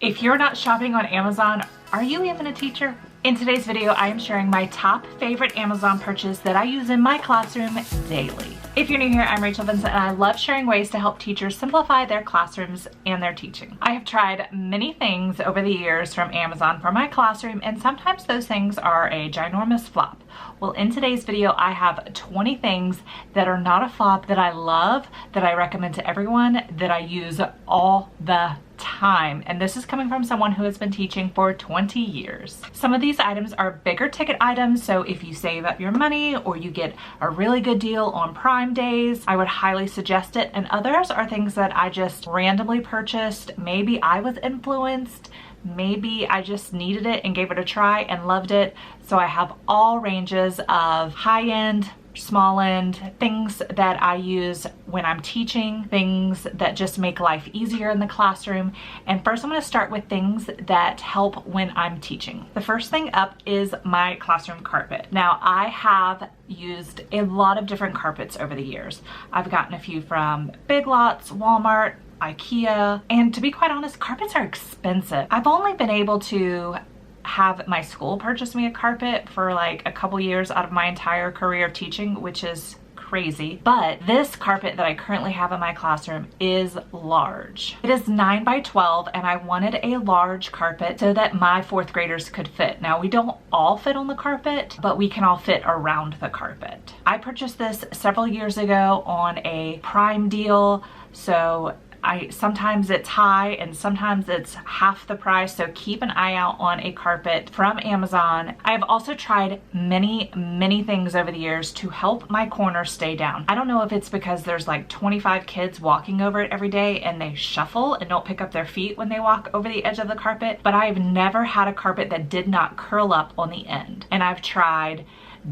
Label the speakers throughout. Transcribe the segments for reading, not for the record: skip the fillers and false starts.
Speaker 1: If you're not shopping on Amazon, are you even a teacher? In today's video, I am sharing my top favorite Amazon purchase that I use in my classroom daily. If you're new here, I'm Rachel Vincent and I love sharing ways to help teachers simplify their classrooms and their teaching. I have tried many things over the years from Amazon for my classroom, and sometimes those things are a ginormous flop. Well, in today's video, I have 20 things that are not a flop that I love, that I recommend to everyone, that I use all the time. And this is coming from someone who has been teaching for 20 years. Some of these items are bigger ticket items, so if you save up your money or you get a really good deal on Prime days, I would highly suggest it. And others are things that I just randomly purchased. Maybe I was influenced, maybe I just needed it and gave it a try and loved it. So I have all ranges of high-end, small end, things that I use when I'm teaching, things that just make life easier in the classroom. And first I'm going to start with things that help when I'm teaching. The first thing up is my classroom carpet. Now, I have used a lot of different carpets over the years. I've gotten a few from Big Lots, Walmart, IKEA, and to be quite honest, carpets are expensive. I've only been able to have my school purchase me a carpet for like a couple years out of my entire career of teaching, which is crazy. But this carpet that I currently have in my classroom is large. It is 9 by 12 and I wanted a large carpet so that my fourth graders could fit. Now, we don't all fit on the carpet, but we can all fit around the carpet. I purchased this several years ago on a Prime deal, so sometimes it's high and sometimes it's half the price, so keep an eye out on a carpet from Amazon. I have also tried many things over the years to help my corner stay down. I don't know if it's because there's like 25 kids walking over it every day and they shuffle and don't pick up their feet when they walk over the edge of the carpet, but I've never had a carpet that did not curl up on the end. And I've tried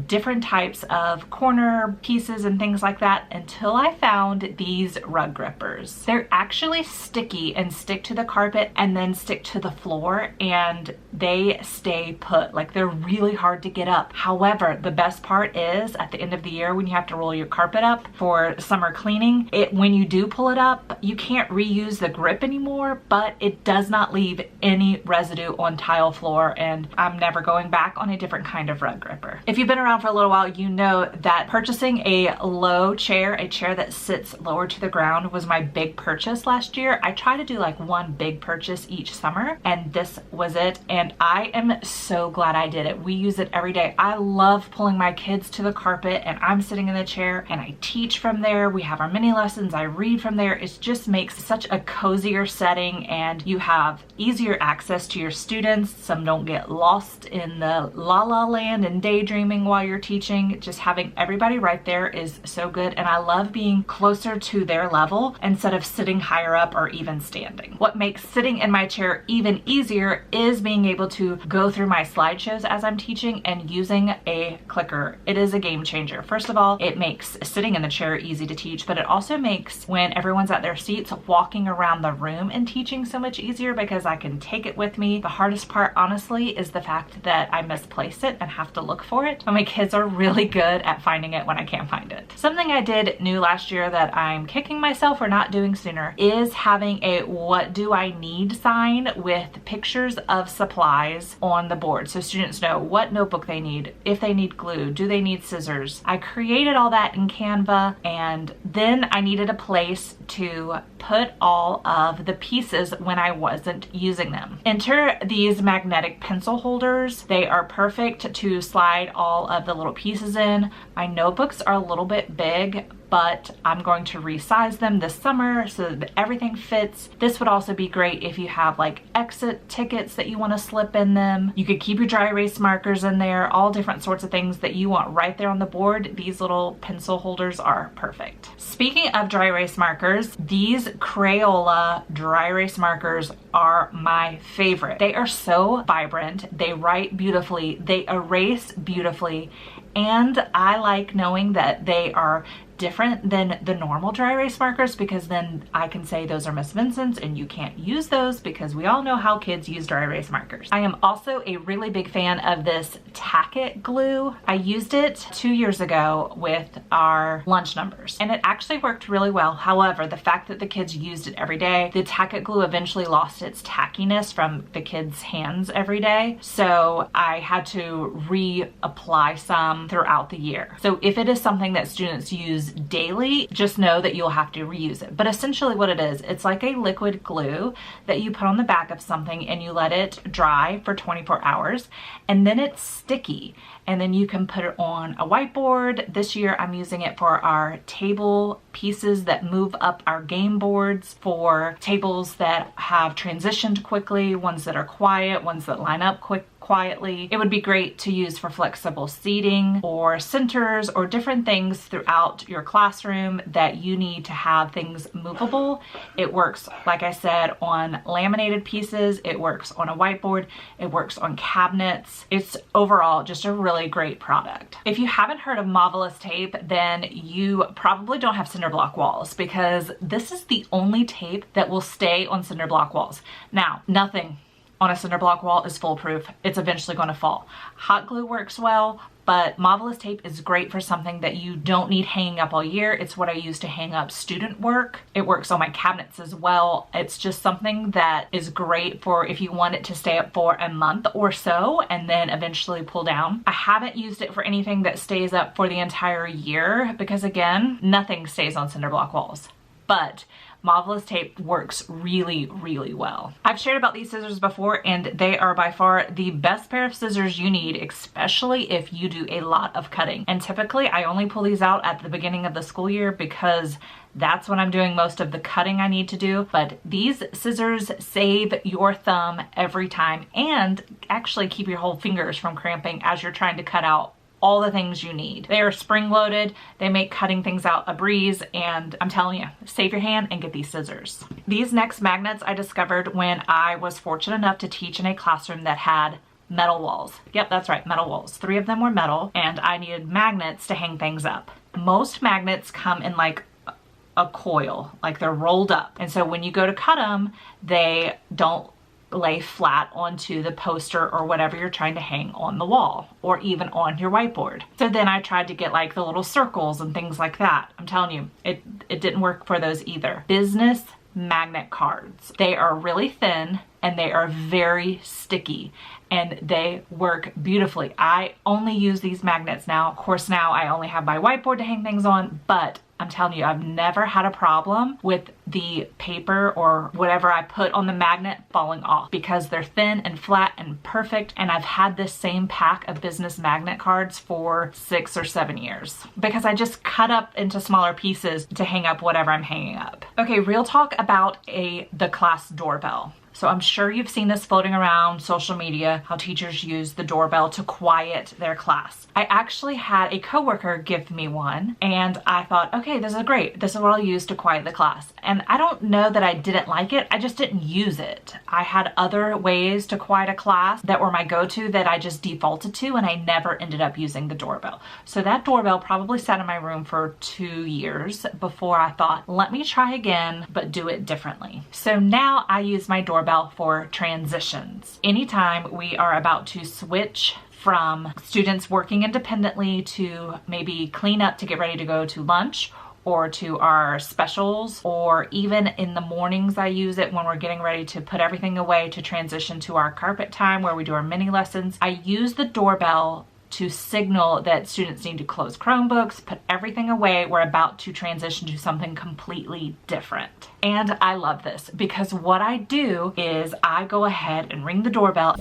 Speaker 1: different types of corner pieces and things like that until I found these rug grippers. They're actually sticky and stick to the carpet and then stick to the floor, and they stay put. Like, they're really hard to get up. However, the best part is at the end of the year when you have to roll your carpet up for summer cleaning, when you do pull it up, you can't reuse the grip anymore, but it does not leave any residue on tile floor, and I'm never going back on a different kind of rug gripper. If you've been around for a little while, you know that purchasing a low chair, a chair that sits lower to the ground, was my big purchase last year. I try to do like one big purchase each summer, and this was it, and I am so glad I did it. We use it every day. I love pulling my kids to the carpet and I'm sitting in the chair and I teach from there. We have our mini lessons, I read from there. It just makes such a cozier setting, and you have easier access to your students. Some don't get lost in the la la land and daydreaming while you're teaching. Just having everybody right there is so good, and I love being closer to their level instead of sitting higher up or even standing. What makes sitting in my chair even easier is being able to go through my slideshows as I'm teaching and using a clicker. It is a game changer. First of all, it makes sitting in the chair easy to teach, but it also makes when everyone's at their seats walking around the room and teaching so much easier because I can take it with me. The hardest part, honestly, is the fact that I misplace it and have to look for it. But my kids are really good at finding it when I can't find it. Something I did new last year that I'm kicking myself for not doing sooner is having a what do I need sign with pictures of supplies on the board, so students know what notebook they need, if they need glue, do they need scissors. I created all that in Canva, and then I needed a place to put all of the pieces when I wasn't using them. Enter these magnetic pencil holders. They are perfect to slide all of the little pieces in. My notebooks are a little bit big, but I'm going to resize them this summer so that everything fits. This would also be great if you have like exit tickets that you want to slip in them. You could keep your dry erase markers in there, all different sorts of things that you want right there on the board. These little pencil holders are perfect. Speaking of dry erase markers, these Crayola dry erase markers are my favorite. They are so vibrant, they write beautifully, they erase beautifully, and I like knowing that they are different than the normal dry erase markers, because then I can say those are Miss Vincent's and you can't use those, because we all know how kids use dry erase markers. I am also a really big fan of this Tack-It glue. I used it 2 years ago with our lunch numbers and it actually worked really well. However, the fact that the kids used it every day, the Tack-It glue eventually lost its tackiness from the kids' hands every day. So I had to reapply some throughout the year. So if it is something that students use daily, just know that you'll have to reuse it. But essentially what it is, it's like a liquid glue that you put on the back of something and you let it dry for 24 hours and then it's sticky. And then you can put it on a whiteboard. This year I'm using it for our table pieces that move up our game boards, for tables that have transitioned quickly, ones that are quiet, ones that line up quietly. It would be great to use for flexible seating or centers or different things throughout your classroom that you need to have things movable. It works, like I said, on laminated pieces. It works on a whiteboard. It works on cabinets. It's overall just a really great product. If you haven't heard of Marvelous tape, then you probably don't have cinder block walls, because this is the only tape that will stay on cinder block walls. Now, nothing on a cinder block wall is foolproof. It's eventually going to fall. Hot glue works well, but Marvelous tape is great for something that you don't need hanging up all year. It's what I use to hang up student work. It works on my cabinets as well. It's just something that is great for if you want it to stay up for a month or so and then eventually pull down. I haven't used it for anything that stays up for the entire year because, again, nothing stays on cinder block walls. But Marvelous tape works really, really well. I've shared about these scissors before and they are by far the best pair of scissors you need, especially if you do a lot of cutting. And typically I only pull these out at the beginning of the school year because that's when I'm doing most of the cutting I need to do. But these scissors save your thumb every time and actually keep your whole fingers from cramping as you're trying to cut out all the things you need. They are spring loaded. They make cutting things out a breeze, and I'm telling you, save your hand and get these scissors. These next magnets I discovered when I was fortunate enough to teach in a classroom that had metal walls. Yep, that's right, metal walls. 3 of them were metal, and I needed magnets to hang things up. Most magnets come in like a coil, like they're rolled up. And so when you go to cut them, they don't lay flat onto the poster or whatever you're trying to hang on the wall or even on your whiteboard. So then I tried to get like the little circles and things like that. I'm telling you, it didn't work for those either. Business magnet cards. They are really thin and they are very sticky and they work beautifully. I only use these magnets now. Of course, now I only have my whiteboard to hang things on, but I'm telling you, I've never had a problem with the paper or whatever I put on the magnet falling off because they're thin and flat and perfect. And I've had this same pack of business magnet cards for 6 or 7 years because I just cut up into smaller pieces to hang up whatever I'm hanging up. Okay, real talk about the class doorbell. So I'm sure you've seen this floating around social media, how teachers use the doorbell to quiet their class. I actually had a coworker give me one and I thought, okay, this is great. This is what I'll use to quiet the class. And I don't know that I didn't like it. I just didn't use it. I had other ways to quiet a class that were my go-to that I just defaulted to, and I never ended up using the doorbell. So that doorbell probably sat in my room for 2 years before I thought, let me try again, but do it differently. So now I use my doorbell for transitions. Anytime we are about to switch from students working independently to maybe clean up to get ready to go to lunch or to our specials, or even in the mornings I use it when we're getting ready to put everything away to transition to our carpet time where we do our mini lessons. I use the doorbell to signal that students need to close Chromebooks, put everything away. We're about to transition to something completely different. And I love this because what I do is I go ahead and ring the doorbell.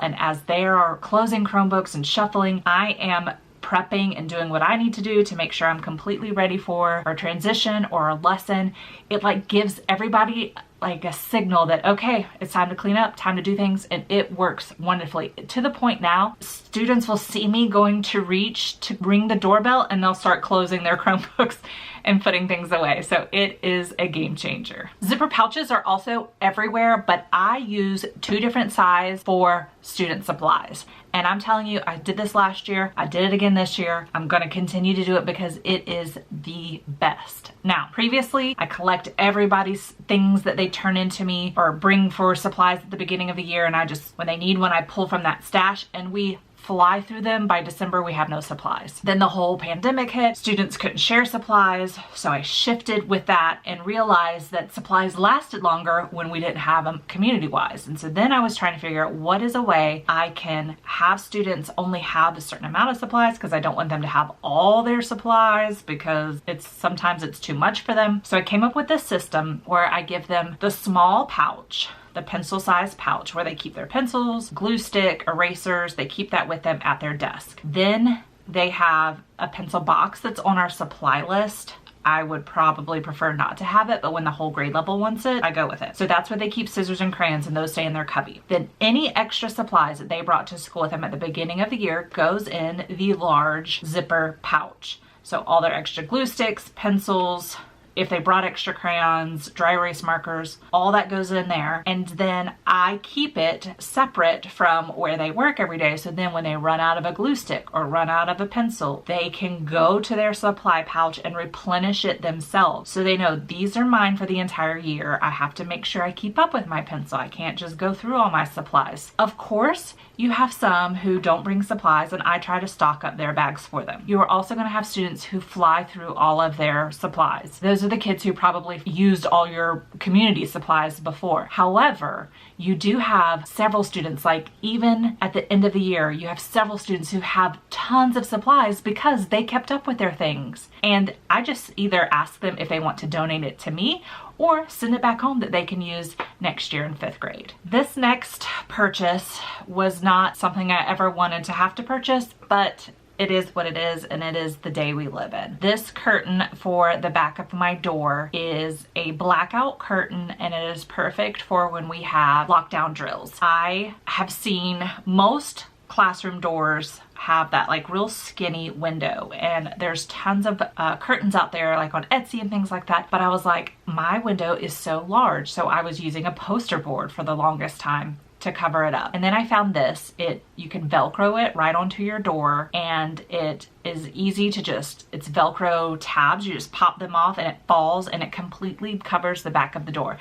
Speaker 1: And as they are closing Chromebooks and shuffling, I am prepping and doing what I need to do to make sure I'm completely ready for our transition or our lesson. It like gives everybody like a signal that, okay, it's time to clean up, time to do things, and it works wonderfully. To the point now, students will see me going to reach to ring the doorbell and they'll start closing their Chromebooks and putting things away. So it is a game changer. Zipper pouches are also everywhere, but I use 2 different sizes for student supplies. And I'm telling you, I did this last year, I did it again this year. I'm gonna continue to do it because it is the best. Now, previously, I collect everybody's things that they turn into me or bring for supplies at the beginning of the year, and I just, when they need one, I pull from that stash and we fly through them. By December, we have no supplies. Then the whole pandemic hit, students couldn't share supplies, so I shifted with that and realized that supplies lasted longer when we didn't have them community-wise. And so then I was trying to figure out what is a way I can have students only have a certain amount of supplies, because I don't want them to have all their supplies because sometimes it's too much for them. So I came up with this system where I give them the small pouch, the pencil-sized pouch where they keep their pencils, glue stick, erasers. They keep that with them at their desk. Then they have a pencil box that's on our supply list. I would probably prefer not to have it, but when the whole grade level wants it, I go with it. So that's where they keep scissors and crayons, and those stay in their cubby. Then any extra supplies that they brought to school with them at the beginning of the year goes in the large zipper pouch. So all their extra glue sticks, pencils, if they brought extra crayons, dry erase markers, all that goes in there. And then I keep it separate from where they work every day. So then when they run out of a glue stick or run out of a pencil, they can go to their supply pouch and replenish it themselves. So they know these are mine for the entire year. I have to make sure I keep up with my pencil. I can't just go through all my supplies. Of course, you have some who don't bring supplies, and I try to stock up their bags for them. You are also going to have students who fly through all of their supplies. Those are the kids who probably used all your community supplies before. However, you do have several students, like even at the end of the year, you have several students who have tons of supplies because they kept up with their things. And I just either ask them if they want to donate it to me or send it back home that they can use next year in 5th grade. This next purchase was not something I ever wanted to have to purchase, but it is what it is, and it is the day we live in. This curtain for the back of my door is a blackout curtain, and it is perfect for when we have lockdown drills. I have seen most classroom doors have that like real skinny window, and there's tons of curtains out there like on Etsy and things like that, but I was like, my window is so large, so I was using a poster board for the longest time to cover it up. And then I found this. You can Velcro it right onto your door, and it is easy to it's Velcro tabs. You just pop them off and it falls, and it completely covers the back of the door.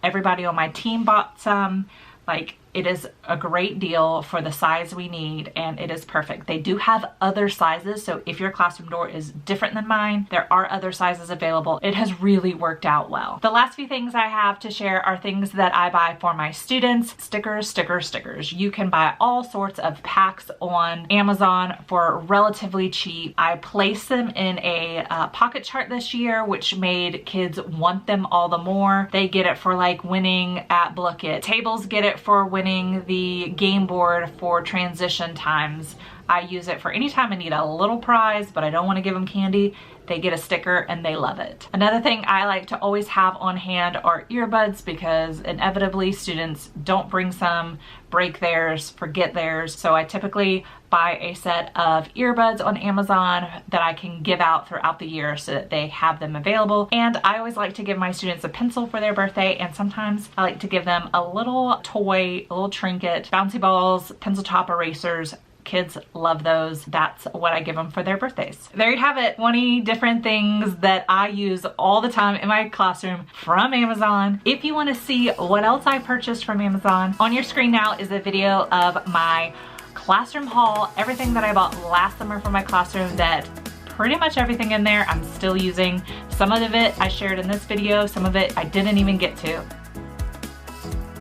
Speaker 1: Everybody on my team bought some. Like, it is a great deal for the size we need, and it is perfect. They do have other sizes, so if your classroom door is different than mine, there are other sizes available. It has really worked out well. The last few things I have to share are things that I buy for my students. Stickers, stickers, stickers. You can buy all sorts of packs on Amazon for relatively cheap. I placed them in a pocket chart this year, which made kids want them all the more. They get it for like winning at Blooket. Tables get it for winning the game board for transition times. I use it for any time I need a little prize, but I don't want to give them candy. They get a sticker and they love it. Another thing I like to always have on hand are earbuds, because inevitably students don't bring some, break theirs, forget theirs. So I typically buy a set of earbuds on Amazon that I can give out throughout the year so that they have them available. And I always like to give my students a pencil for their birthday, and sometimes I like to give them a little toy, a little trinket, bouncy balls, pencil top erasers. Kids love those. That's what I give them for their birthdays. There you have it, 20 different things that I use all the time in my classroom from Amazon. If you want to see what else I purchased from Amazon, on your screen now is a video of my classroom haul, everything that I bought last summer for my classroom. That pretty much everything in there I'm still using. Some of it I shared in this video, some of it I didn't even get to.